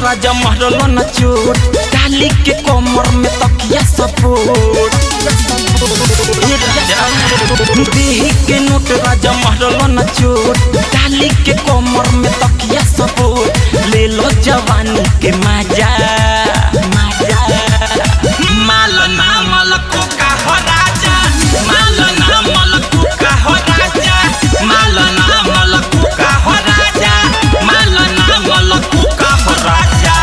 राजा महरलो न चोट डाली के कमर में तकिया सपोर्ट देही के नोट राजा महरलो न चोट डाली के कमर में तकिया सपोर्ट ले लो जवानी के मजा मजा माल ना मल कोका हो राजा माल ना मल कोका हो राजा माल ना मल कोका हो राजा माल ना मल कोका हो राजा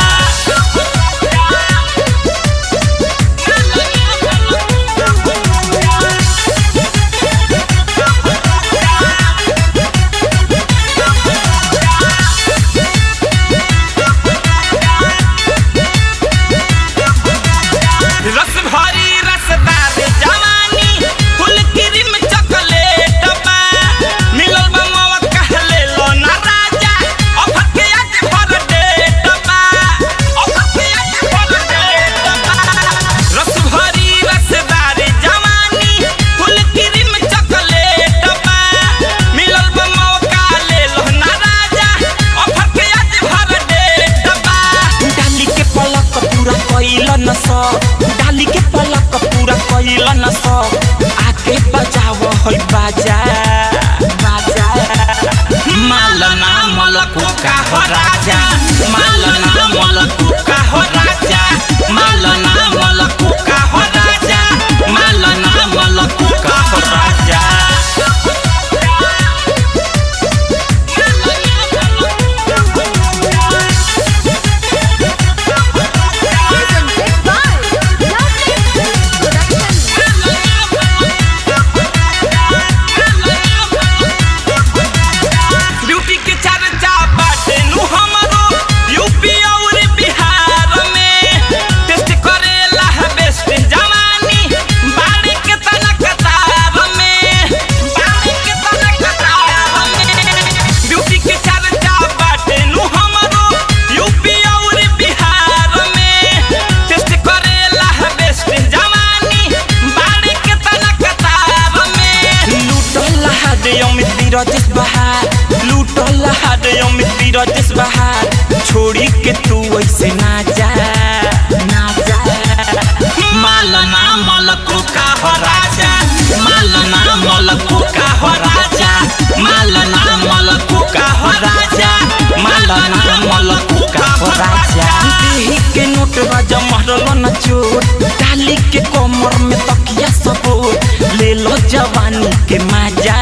रस भरी रसदार जवानी फुल क्रीम चॉकलेट बा मिलल बा मवा कहले लो ना राजा ऑफर के आज भर डेट बा ऑफर के आज भर डेट बा रस भरी रसदार जवानी फुल क्रीम चॉकलेट बा मिलल बा मवा कहले लो ना राजा ऑफर के आज भर डेट बा डाली के पलक पूरा कइल न सब डाली के पलक पूरा कइल न सब आके बजाव होई बाजा बाजा माल ना मल कोका हो राजा माल ना मल कोका हो राजा माल ना मल कोका हो राजा माल ना मल कोका हो राजा ब्यूटी के चर्चा बाटे नु हमरो यूपी और बिहार में टेस्ट करेला है बेस्ट जवानी बाड़ी के तनकतार में बाड़ी के तनकतार में ब्यूटी के चर्चा बाटे नु हमरो यूपी और बिहार में टेस्ट करेला है बेस्ट जवानी बाड़ी के तनकतार में लूटल हादे अमित बीरजेश बहार लूटल हादे अमित बीरजेश बहार छोड़ी के तू ऐसे ना जा ना जा माल ना मल कोका हो राजा माल ना मल कोका हो राजा माल ना मल कोका हो राजा माल ना मल कोका हो राजा देही के नोट राजा महरलो न चोट डाली के कमर में तकिया सपोर्ट ले लो जवानी के मजा